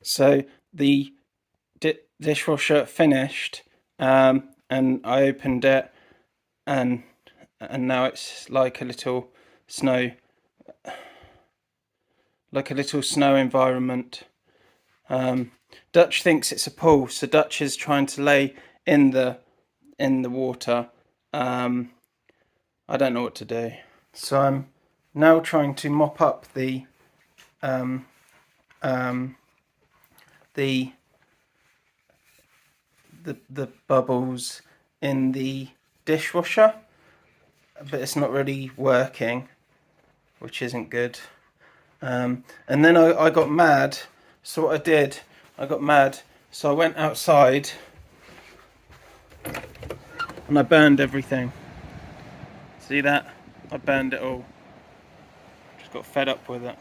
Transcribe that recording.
So the dishwasher finished, and I opened it, and now it's like a little snow environment. Dutch thinks it's a pool, so Dutch is trying to lay in the water. I don't know what to do, so I'm now trying to mop up the bubbles in the dishwasher, but it's not really working, which isn't good. And then I got mad. So what I did, I got mad. So I went outside and I burned everything. See that? I burned it all. Just got fed up with it.